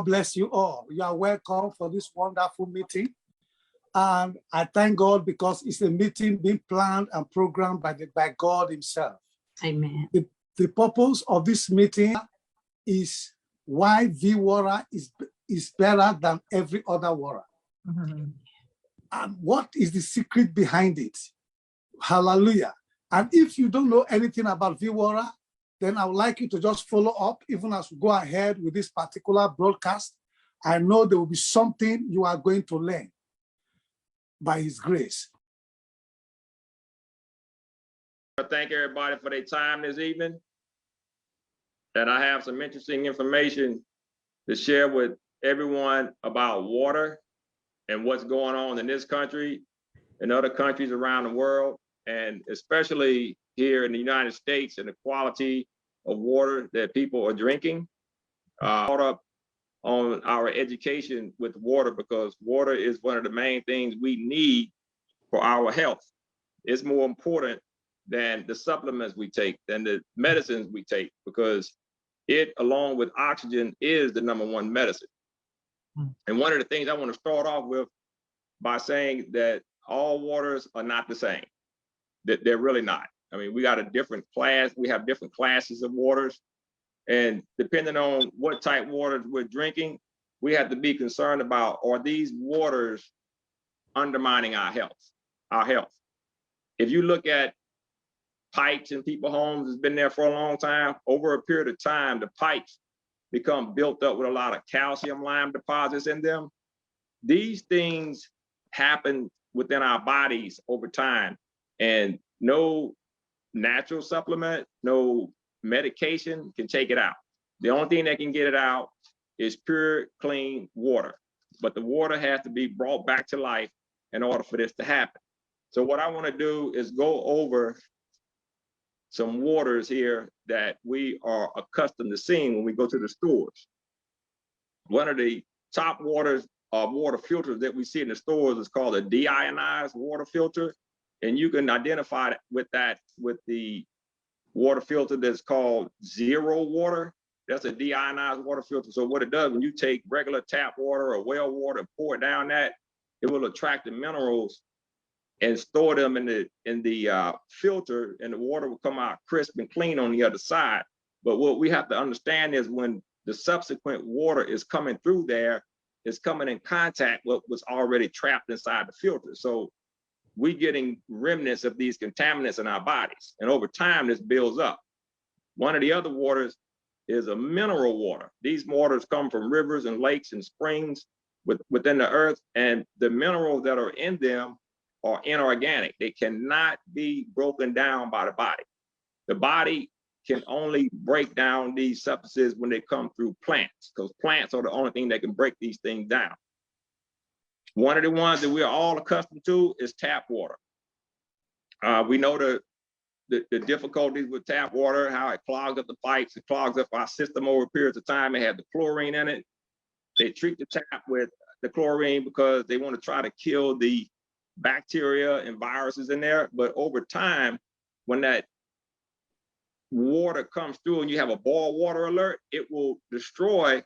bless you all. You are welcome for this wonderful meeting. And I thank God because it's a meeting being planned and programmed by God himself. Amen. The purpose of this meeting is why V-water is better than every other water. Mm-hmm. And what is the secret behind it? Hallelujah. And if you don't know anything about V-water, then I would like you to just follow up even as we go ahead with this particular broadcast. I know there will be something you are going to learn by his grace. I thank everybody for their time this evening. And I have some interesting information to share with everyone about water and what's going on in this country and other countries around the world, and especially here in the United States, and the quality of water that people are drinking. Caught up on our education with water, because water is one of the main things we need for our health. It's more important than the supplements we take, than the medicines we take, because it, along with oxygen, is the #1 medicine. And one of the things I want to start off with by saying that all waters are not the same. That they're really not. I mean, we got a different class. We have different classes of waters. And depending on what type waters we're drinking, we have to be concerned about, are these waters undermining our health? If you look at pipes in people's homes, it's been there for a long time. Over a period of time, the pipes become built up with a lot of calcium lime deposits in them. These things happen within our bodies over time, and no natural supplement, no medication can take it out. The only thing that can get it out is pure, clean water. But the water has to be brought back to life in order for this to happen. So what I want to do is go over some waters here that we are accustomed to seeing when we go to the stores. One of the top water filters that we see in the stores is called a deionized water filter. And you can identify with the water filter that's called zero water. That's a deionized water filter. So what it does, when you take regular tap water or well water and pour it down that, it will attract the minerals and store them in the filter, and the water will come out crisp and clean on the other side. But what we have to understand is when the subsequent water is coming through there, it's coming in contact with what's already trapped inside the filter. So we're getting remnants of these contaminants in our bodies. And over time, this builds up. One of the other waters is a mineral water. These waters come from rivers and lakes and springs within the earth, and the minerals that are in them are inorganic. They cannot be broken down by the body. The body can only break down these substances when they come through plants, because plants are the only thing that can break these things down. One of the ones that we're all accustomed to is tap water. We know the difficulties with tap water, how it clogs up the pipes, it clogs up our system over periods of time. It had the chlorine in it. They treat the tap with the chlorine because they want to try to kill the bacteria and viruses in there. But over time, when that water comes through and you have a boil water alert, it will destroy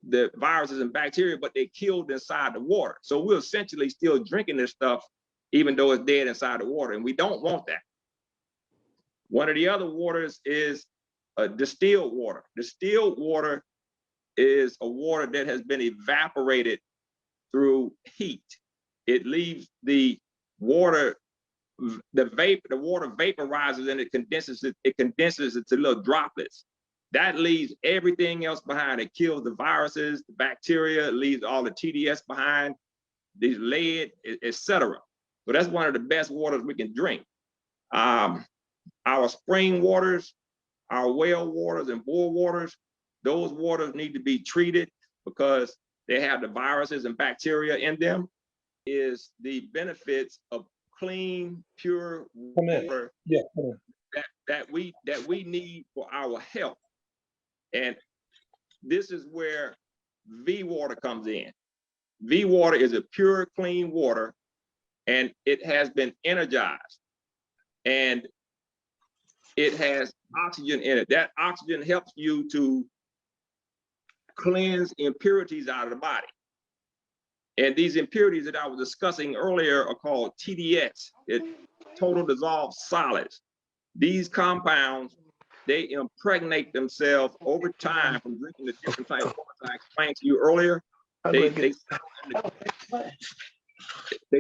the viruses and bacteria, but they killed inside the water. So we're essentially still drinking this stuff, even though it's dead inside the water, and we don't want that. One of the other waters is distilled water. Distilled water is a water that has been evaporated through heat. It leaves the water, the water vaporizes and it condenses into little droplets. That leaves everything else behind. It kills the viruses, the bacteria, it leaves all the TDS behind, these lead, etc. So that's one of the best waters we can drink. Our spring waters, our well waters and bore waters, those waters need to be treated because they have the viruses and bacteria in them. Is the benefits of clean, pure water that we need for our health. And this is where V water comes in. V water is a pure, clean water, and it has been energized, and it has oxygen in it. That oxygen helps you to cleanse impurities out of the body. And these impurities that I was discussing earlier are called TDS, total dissolved solids. These compounds, they impregnate themselves over time from drinking the different types of water I explained to you earlier. They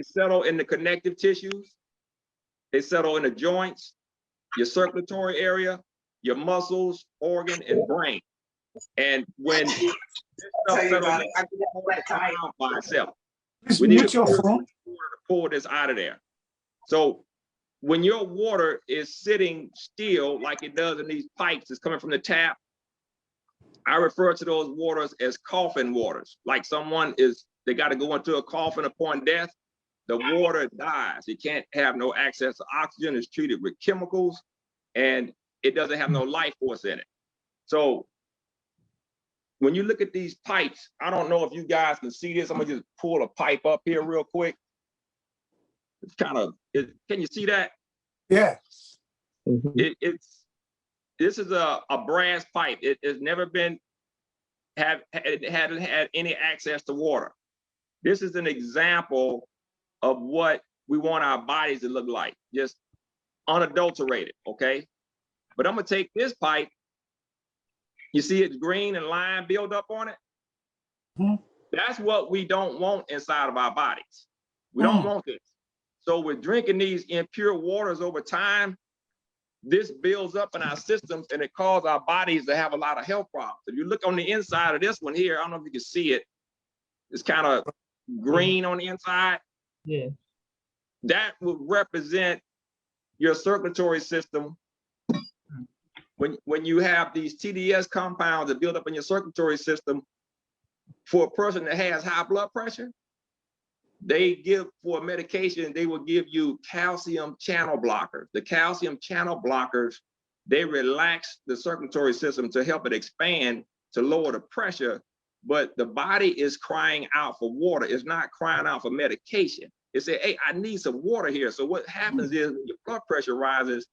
settle in the connective tissues. They settle in the joints, your circulatory area, your muscles, organ, and brain. And when this stuff settles out by itself, we need to pull this out of there. So when your water is sitting still, like it does in these pipes that's coming from the tap, I refer to those waters as coffin waters. Like they got to go into a coffin upon death, the water dies. It can't have no access to oxygen. It's treated with chemicals, and it doesn't have no life force in it. So when you look at these pipes, I don't know if you guys can see this. I'm gonna just pull a pipe up here real quick. It's can you see that? Yeah. This is a brass pipe. It has never been hadn't had any access to water. This is an example of what we want our bodies to look like, just unadulterated, okay? But I'm gonna take this pipe. You see it's green and lime build up on it? Mm-hmm. That's what we don't want inside of our bodies. We don't want this. So we're drinking these impure waters over time. This builds up in our systems and it causes our bodies to have a lot of health problems. If you look on the inside of this one here, I don't know if you can see it. It's kind of green on the inside. Yeah. That would represent your circulatory system. When you have these TDS compounds that build up in your circulatory system, for a person that has high blood pressure, for medication, they will give you calcium channel blockers. The calcium channel blockers, they relax the circulatory system to help it expand to lower the pressure, but the body is crying out for water. It's not crying out for medication. It said, hey, I need some water here. So what happens is when your blood pressure rises,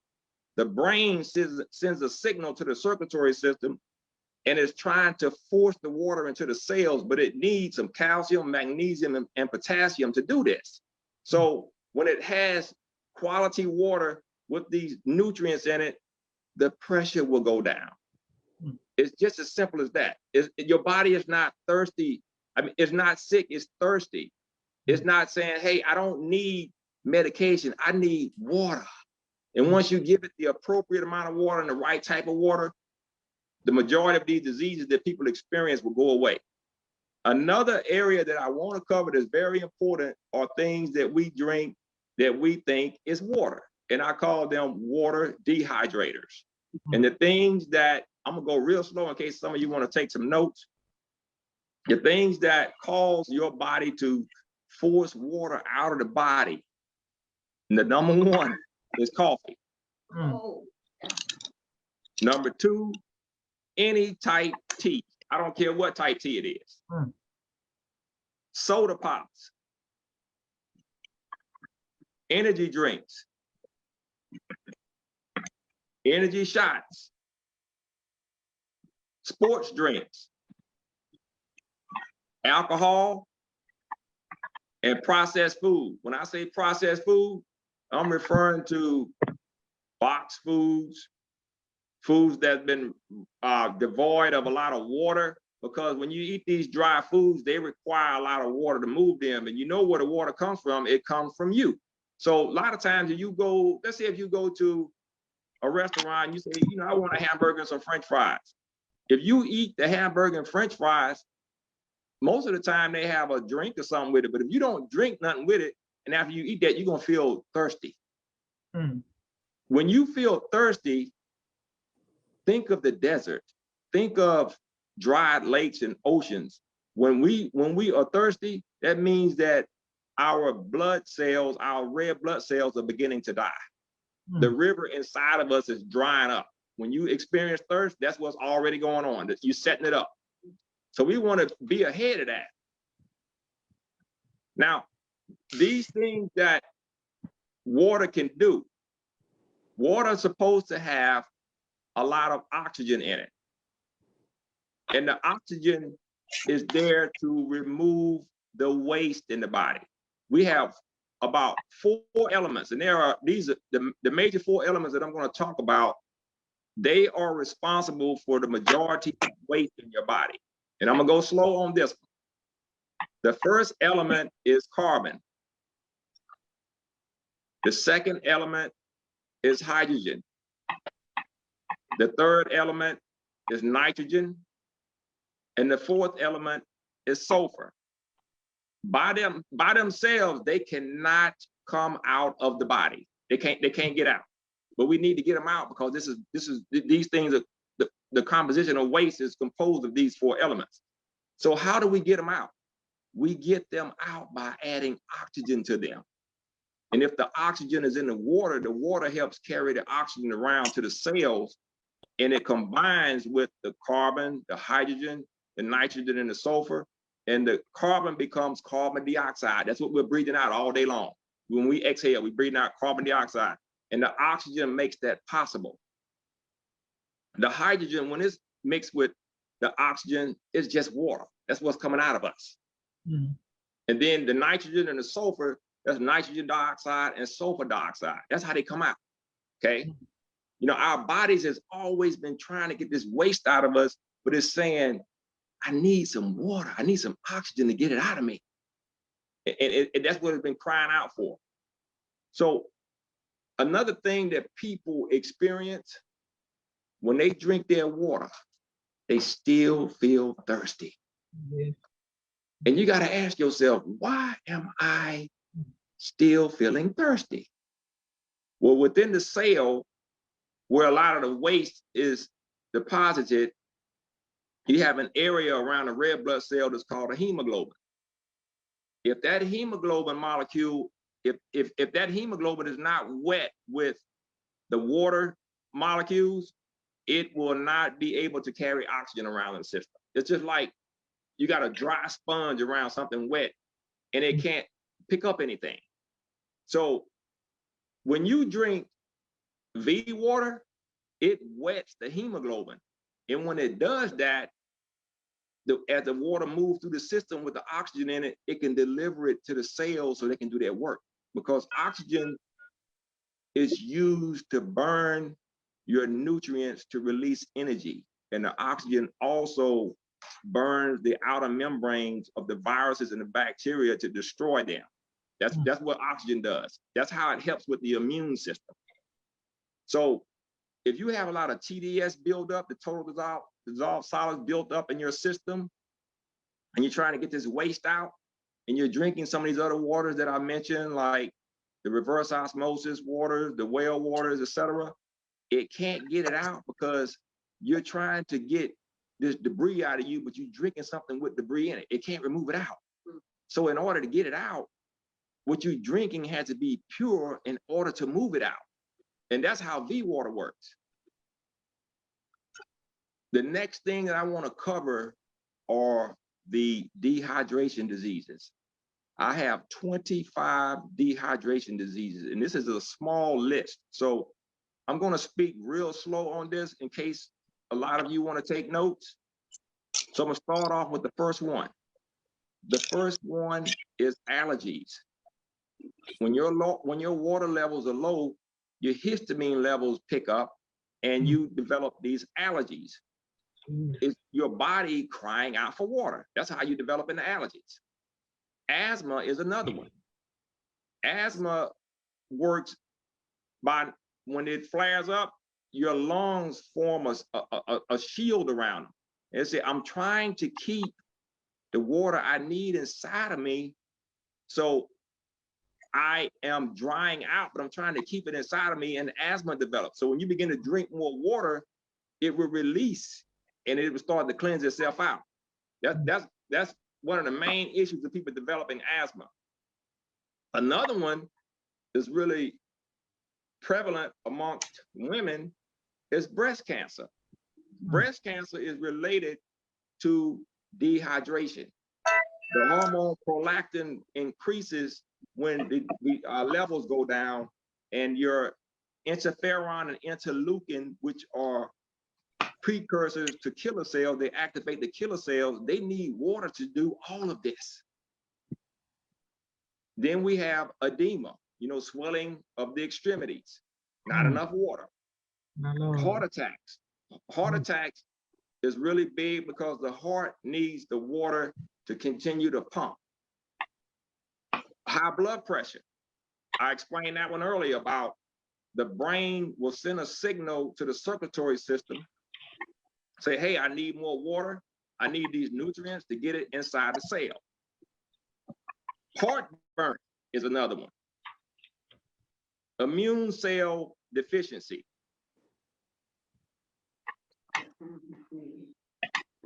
the brain sends a signal to the circulatory system and is trying to force the water into the cells, but it needs some calcium, magnesium, and potassium to do this. So when it has quality water with these nutrients in it, the pressure will go down. It's just as simple as that. Your body is not thirsty. I mean, it's not sick, it's thirsty. It's not saying, hey, I don't need medication, I need water. And once you give it the appropriate amount of water and the right type of water, the majority of these diseases that people experience will go away. Another area that I want to cover that's very important are things that we drink that we think is water. And I call them water dehydrators. And the things that, I'm gonna go real slow in case some of you want to take some notes. The things that cause your body to force water out of the body. And the number one is coffee. Number two, any type tea. I don't care what type tea it is. Soda pops, energy drinks, energy shots, sports drinks, alcohol, and processed food. When I say processed food, I'm referring to boxed foods, foods that's been devoid of a lot of water, because when you eat these dry foods, they require a lot of water to move them. And you know where the water comes from, it comes from you. So a lot of times if you go, let's say if you go to a restaurant, and you say, you know, I want a hamburger and some French fries. If you eat the hamburger and French fries, most of the time they have a drink or something with it. But if you don't drink nothing with it, and after you eat that, you're gonna feel thirsty. When you feel thirsty, think of the desert. Think of dried lakes and oceans. When we are thirsty, that means that our blood cells, our red blood cells are beginning to die. The river inside of us is drying up. When you experience thirst, that's what's already going on. You're setting it up. So we want to be ahead of that. Now, these things that water can do, water is supposed to have a lot of oxygen in it. And the oxygen is there to remove the waste in the body. We have about 4 elements, and these are the major 4 elements that I'm going to talk about. They are responsible for the majority of waste in your body. And I'm gonna go slow on this one. The first element is carbon. The second element is hydrogen. The third element is nitrogen. And the fourth element is sulfur. By themselves, they cannot come out of the body. They can't get out. But we need to get them out because these things are the composition of waste is composed of these 4 elements. So how do we get them out? We get them out by adding oxygen to them. And if the oxygen is in the water helps carry the oxygen around to the cells, and it combines with the carbon, the hydrogen, the nitrogen, and the sulfur, and the carbon becomes carbon dioxide. That's what we're breathing out all day long. When we exhale, we breathe out carbon dioxide, and the oxygen makes that possible. The hydrogen, when it's mixed with the oxygen, is just water. That's what's coming out of us. Mm. And then the nitrogen and the sulfur, that's nitrogen dioxide and sulfur dioxide. That's how they come out, okay? Mm. You know, our bodies has always been trying to get this waste out of us, but it's saying, I need some water. I need some oxygen to get it out of me. And that's what it's been crying out for. So another thing that people experience when they drink their water, they still feel thirsty. Mm-hmm. And you got to ask yourself, why am I still feeling thirsty? Well, within the cell, where a lot of the waste is deposited, you have an area around the red blood cell that's called a hemoglobin. If that hemoglobin molecule, if that hemoglobin is not wet with the water molecules, it will not be able to carry oxygen around in the system. It's just like you got a dry sponge around something wet and it can't pick up anything. So when you drink V water, it wets the hemoglobin. And when it does that, as the water moves through the system with the oxygen in it, it can deliver it to the cells so they can do their work. Because oxygen is used to burn your nutrients to release energy. And the oxygen also burns the outer membranes of the viruses and the bacteria to destroy them. That's what oxygen does. That's how it helps with the immune system. So if you have a lot of TDS buildup, the total dissolved solids built up in your system, and you're trying to get this waste out, and you're drinking some of these other waters that I mentioned, like the reverse osmosis waters, the well waters, etc., it can't get it out because you're trying to get this debris out of you, but you're drinking something with debris in it. It can't remove it out. So in order to get it out, what you're drinking has to be pure in order to move it out. And that's how V water works. The next thing that I want to cover are the dehydration diseases. I have 25 dehydration diseases, and this is a small list. So I'm going to speak real slow on this in case a lot of you want to take notes. So I'm going to start off with the first one. The first one is allergies. When your water levels are low, your histamine levels pick up and you develop these allergies. It's your body crying out for water. That's how you develop the allergies. Asthma is another one. Asthma works by, when it flares up, your lungs form a shield around them. And say, I'm trying to keep the water I need inside of me, so I am drying out, but I'm trying to keep it inside of me, and asthma develops. So when you begin to drink more water, it will release and it will start to cleanse itself out. That's one of the main issues of people developing asthma. Another one is really prevalent amongst women is breast cancer. Breast cancer is related to dehydration. The hormone prolactin increases when the levels go down, and your interferon and interleukin, which are precursors to killer cells. They activate the killer cells. They need water to do all of this. Then we have edema, swelling of the extremities, not enough water. Heart attacks. Heart attacks is really big because the heart needs the water to continue to pump. High blood pressure. I explained that one earlier about the brain will send a signal to the circulatory system, say, hey, I need more water. I need these nutrients to get it inside the cell. Heartburn is another one. Immune cell deficiency.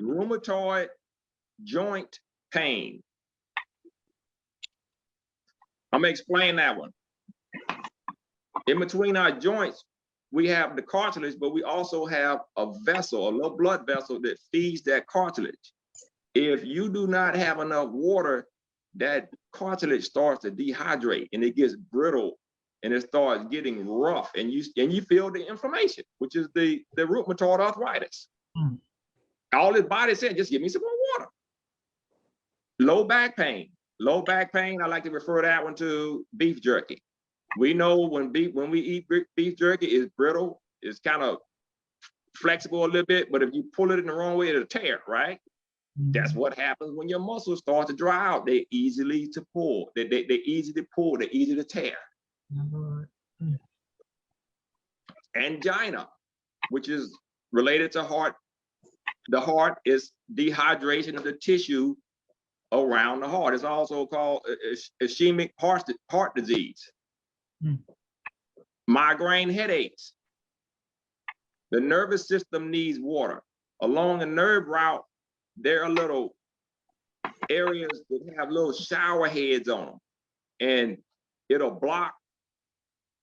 Rheumatoid joint pain. I'm gonna explain that one. In between our joints, we have the cartilage, but we also have a vessel, a low blood vessel that feeds that cartilage. If you do not have enough water, that cartilage starts to dehydrate and it gets brittle and it starts getting rough, and you feel the inflammation, which is the rheumatoid arthritis. All his body said, just give me some more water. Low back pain. Low back pain, I like to refer that one to beef jerky. We know when we eat beef jerky, it's brittle, it's kind of flexible a little bit, but if you pull it in the wrong way, it'll tear, right? That's what happens when your muscles start to dry out. They're easily to pull. They're easy to pull, they're easy to tear. Angina, which is related to heart. The heart is dehydration of the tissue around the heart. It's also called ischemic heart disease. Migraine headaches. The nervous system needs water. Along the nerve route, there are little areas that have little shower heads on them, and it'll block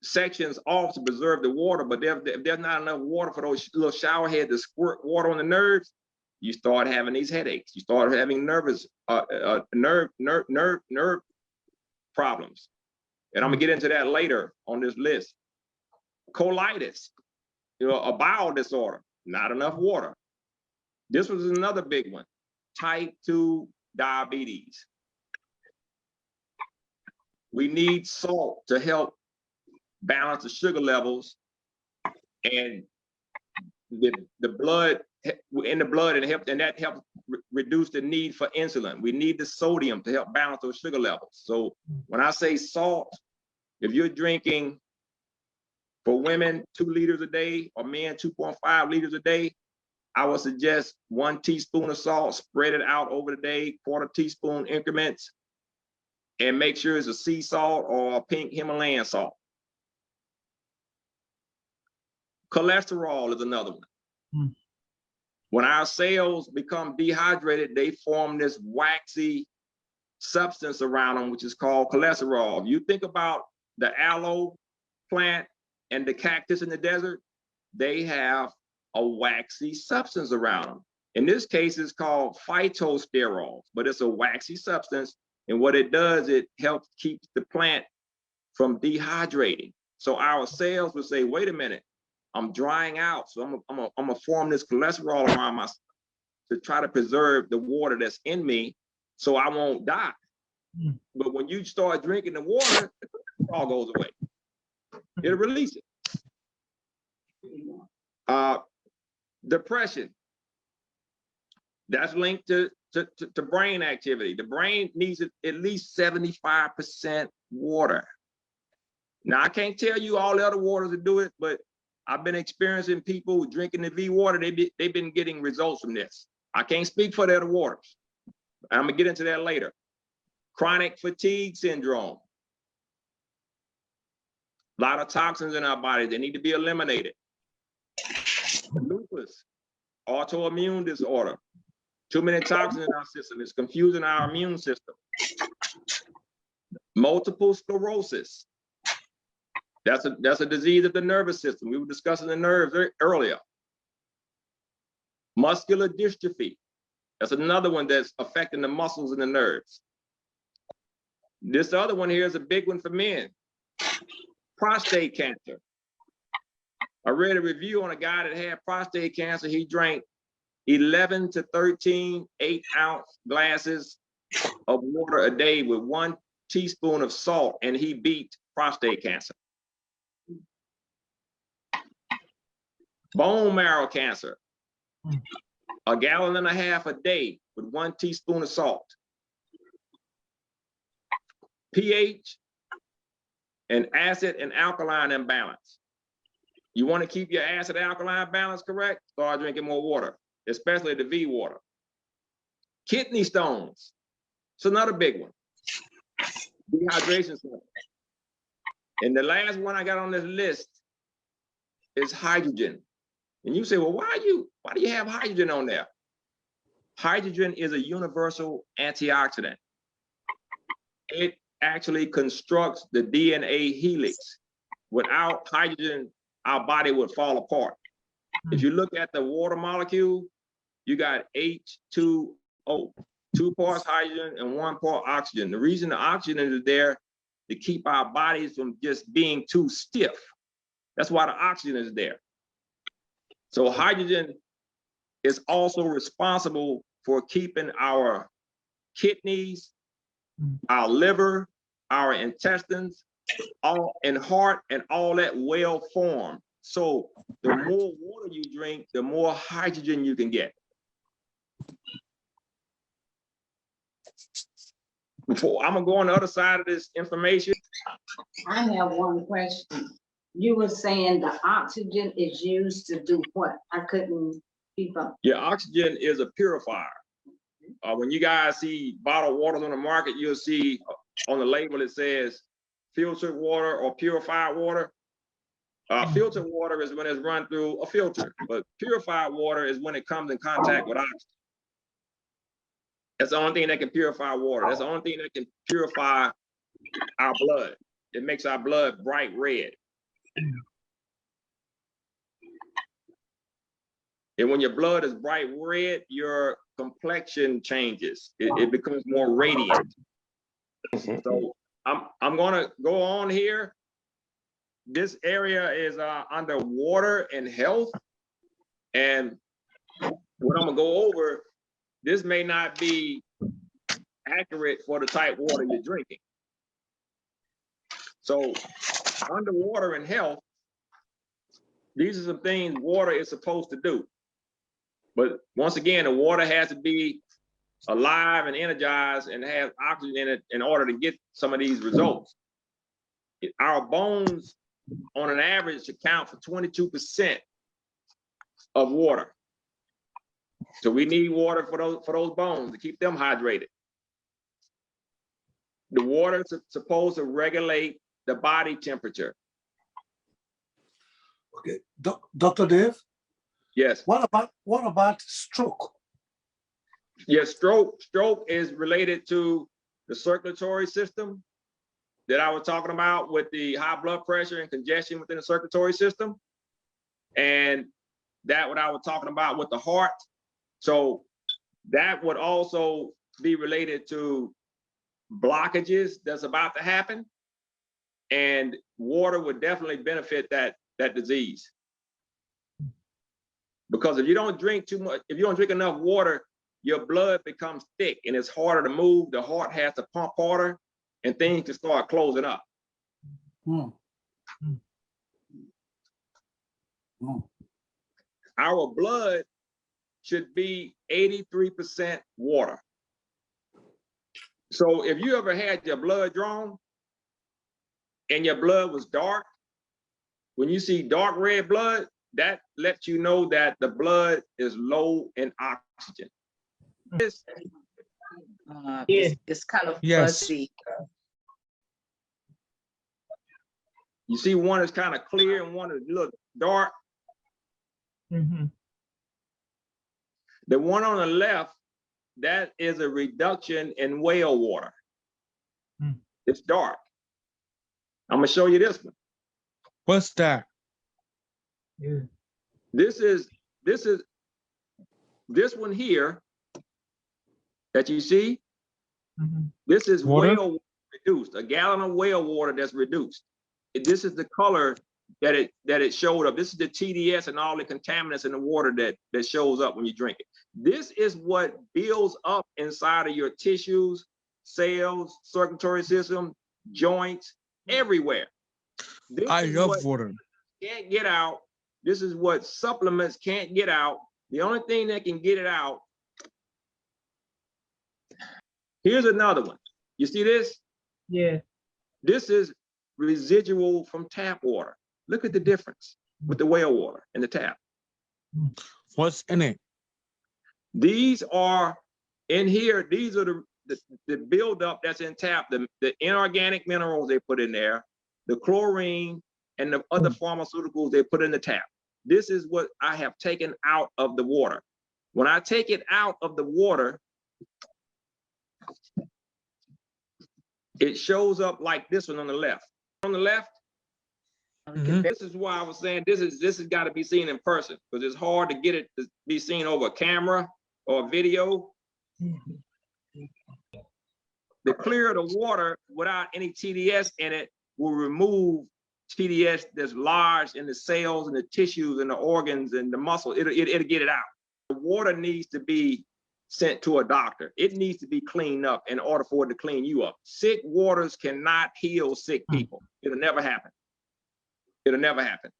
sections off to preserve the water. But if there's not enough water for those little shower heads to squirt water on the nerves, you start having these headaches. You start having nerve problems. And I'm gonna get into that later on this list. Colitis, a bowel disorder, not enough water. This was another big one. Type 2 diabetes. We need salt to help balance the sugar levels and the blood in the blood, and that helps reduce the need for insulin. We need the sodium to help balance those sugar levels. So when I say salt, if you're drinking, for women, 2 liters a day, or men 2.5 liters a day, I would suggest 1 teaspoon of salt, spread it out over the day, 1/4 teaspoon increments, and make sure it's a sea salt or a pink Himalayan salt. Cholesterol is another one. When our cells become dehydrated, they form this waxy substance around them, which is called cholesterol. If you think about the aloe plant and the cactus in the desert, they have a waxy substance around them. In this case, it's called phytosterols, but it's a waxy substance. And what it does, it helps keep the plant from dehydrating. So our cells will say, wait a minute, I'm drying out. So I'm gonna form this cholesterol around myself to try to preserve the water that's in me so I won't die. But when you start drinking the water, the cholesterol goes away. It'll release it. Depression. That's linked to brain activity. The brain needs at least 75% water. Now, I can't tell you all the other waters to do it, but I've been experiencing people drinking the V water. They've been getting results from this. I can't speak for the other waters. I'm gonna get into that later. Chronic fatigue syndrome. A lot of toxins in our body, they need to be eliminated. Lupus, autoimmune disorder. Too many toxins in our system. It's confusing our immune system. Multiple sclerosis. That's a disease of the nervous system. We were discussing the nerves earlier. Muscular dystrophy. That's another one that's affecting the muscles and the nerves. This other one here is a big one for men. Prostate cancer. I read a review on a guy that had prostate cancer. He drank 11 to 13 8-ounce glasses of water a day with 1 teaspoon of salt, and he beat prostate cancer. Bone marrow cancer, 1.5 gallons a day with 1 teaspoon of salt. pH and acid and alkaline imbalance. You want to keep your acid alkaline balance correct? Start drinking more water, especially the V water. Kidney stones, it's another big one. Dehydration syndrome. And the last one I got on this list is hydrogen. And you say, well, why do you have hydrogen on there? Hydrogen is a universal antioxidant. It actually constructs the DNA helix. Without hydrogen, our body would fall apart. If you look at the water molecule, you got H2O, 2 parts hydrogen and 1 part oxygen. The reason the oxygen is there to keep our bodies from just being too stiff. That's why the oxygen is there. So hydrogen is also responsible for keeping our kidneys, our liver, our intestines, all and heart and all that well formed. So the more water you drink, the more hydrogen you can get. Before I'm gonna go on the other side of this information. I have one question. You were saying the oxygen is used to do what? I couldn't keep up. Yeah, oxygen is a purifier. When you guys see bottled waters on the market, you'll see on the label it says filtered water or purified water. Filtered water is when it's run through a filter, but purified water is when it comes in contact with oxygen. That's the only thing that can purify water. That's the only thing that can purify our blood. It makes our blood bright red. And when your blood is bright red, your complexion changes. It becomes more radiant. So I'm gonna go on here. This area is under water and health. And what I'm gonna go over, this may not be accurate for the type of water you're drinking. So underwater and health, these are some things water is supposed to do. But once again, the water has to be alive and energized and have oxygen in it in order to get some of these results. Our bones, on an average, account for 22% of water. So we need water for those bones to keep them hydrated. The water is supposed to regulate the body temperature. Okay, Dr. Dave? Yes. What about stroke? Yes, stroke is related to the circulatory system that I was talking about with the high blood pressure and congestion within the circulatory system. And that what I was talking about with the heart. So that would also be related to blockages that's about to happen. And water would definitely benefit that disease. Because if you don't drink too much, if you don't drink enough water, your blood becomes thick and it's harder to move. The heart has to pump harder and things can start closing up. Our blood should be 83% water. So if you ever had your blood drawn and your blood was dark, when you see dark red blood, that lets you know that the blood is low in oxygen. It's kind of fuzzy. You see one is kind of clear and one is a little dark. The one on the left, that is a reduction in whale water. It's dark. I'm gonna show you this one. What's that? This one here that you see. This is water? whale water reduced, a gallon of whale water that's reduced. This is the color that it showed up. This is the TDS and all the contaminants in the water that shows up when you drink it. This is what builds up inside of your tissues, cells, circulatory system, joints, everywhere. This I is love what water. can't get out. This is what supplements can't get out. The only thing that can get it out. Here's another one. You see this? Yeah. This is residual from tap water. Look at the difference with the well water and the tap. What's in it? These are in here. These are the buildup that's in tap, the inorganic minerals they put in there, the chlorine, and the other pharmaceuticals they put in the tap. This is what I have taken out of the water. When I take it out of the water, it shows up like this one on the left. On the left, this is why I was saying this has got to be seen in person, because it's hard to get it to be seen over a camera or a video. The clearer the water without any TDS in it will remove TDS that's lodged in the cells and the tissues and the organs and the muscle. It'll get it out. The water needs to be sent to a doctor. It needs to be cleaned up in order for it to clean you up. Sick waters cannot heal sick people. It'll never happen. It'll never happen.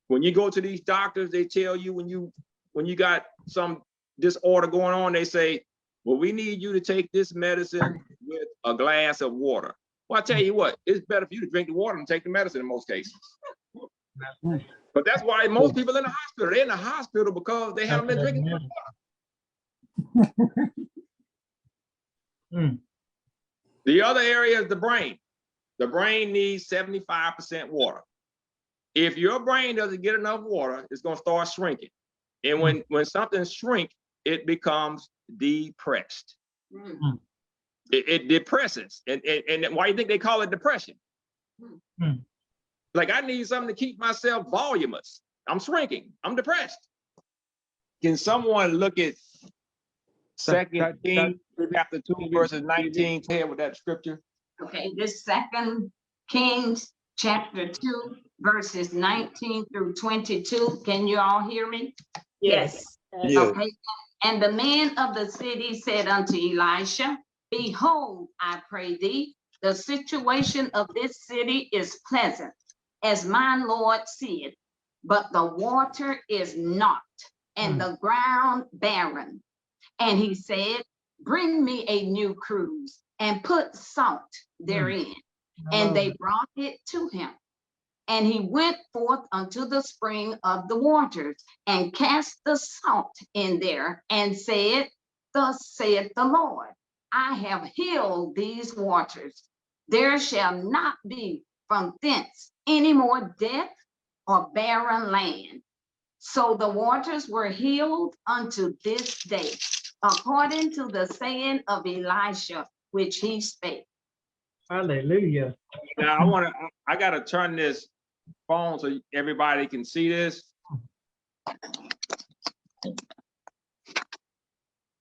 When you go to these doctors, they tell you when you got some disorder going on, they say, well, we need you to take this medicine with a glass of water. Well, I tell you what, it's better for you to drink the water than take the medicine in most cases. But that's why most people in the hospital, they're in the hospital because they haven't been drinking water. The other area is the brain. The brain needs 75% water. If your brain doesn't get enough water, it's going to start shrinking. And when something shrinks, it becomes depressed. It depresses. And why do you think they call it depression? Like, I need something to keep myself voluminous. I'm shrinking. I'm depressed. Can someone look at 2 Kings chapter 2 verses 19? Ahead with that scripture. Okay, this 2 Kings chapter 2 verses 19 through 22. Can you all hear me? Yes. Okay. And the man of the city said unto Elisha, behold, I pray thee, the situation of this city is pleasant, as my Lord seeth, but the water is not, and the ground barren. And he said, bring me a new cruse, and put salt therein. And they brought it to him. And he went forth unto the spring of the waters, and cast the salt in there, and said, thus saith the Lord, I have healed these waters. There shall not be from thence any more death or barren land. So the waters were healed unto this day, according to the saying of Elisha, which he spake. Hallelujah. Now I gotta turn this phone so everybody can see this.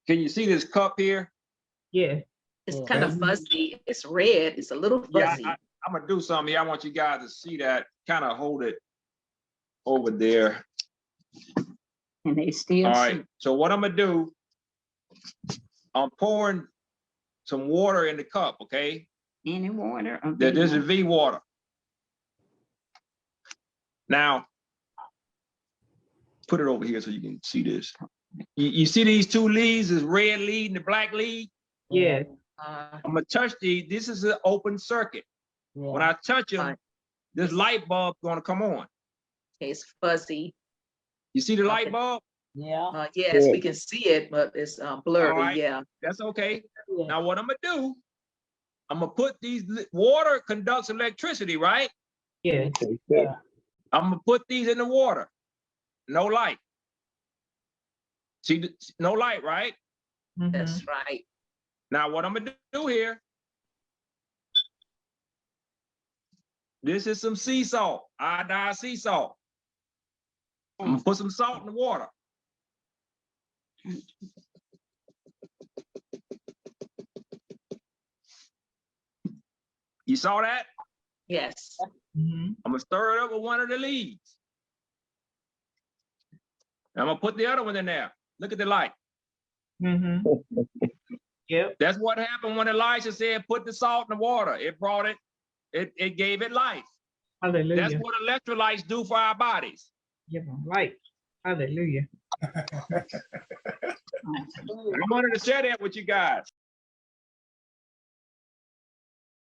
Can you see this cup here? Yeah. It's kind of fuzzy. It's red. It's a little fuzzy. Yeah, I'm gonna do something here. I want you guys to see that. Kind of hold it over there. And they still All see. right. So what I'm gonna do, I'm pouring some water in the cup, okay? Any water? This is V water. Now, put it over here so you can see this. You see these two leads, this red lead and the black lead? Yeah. I'm gonna touch these. This is an open circuit. When I touch them, this light bulb gonna come on. It's fuzzy. You see the light bulb? Yeah. Yes, we can see it, but it's blurry. All right. Yeah. That's okay. Now what I'm gonna do, I'm gonna put these, water conducts electricity, right? Yeah. I'm gonna put these in the water. No light. See, no light, right? That's right. Now what I'm gonna do here, this is some sea salt, iodized sea salt. I'm gonna put some salt in the water. You saw that? Yes. I'm gonna stir it up with one of the leaves. I'm gonna put the other one in there. Look at the light. Mm-hmm. Yep. That's what happened when Elisha said, put the salt in the water. It brought it, it gave it life. Hallelujah. That's what electrolytes do for our bodies. Give them light. Hallelujah. I wanted to share that with you guys.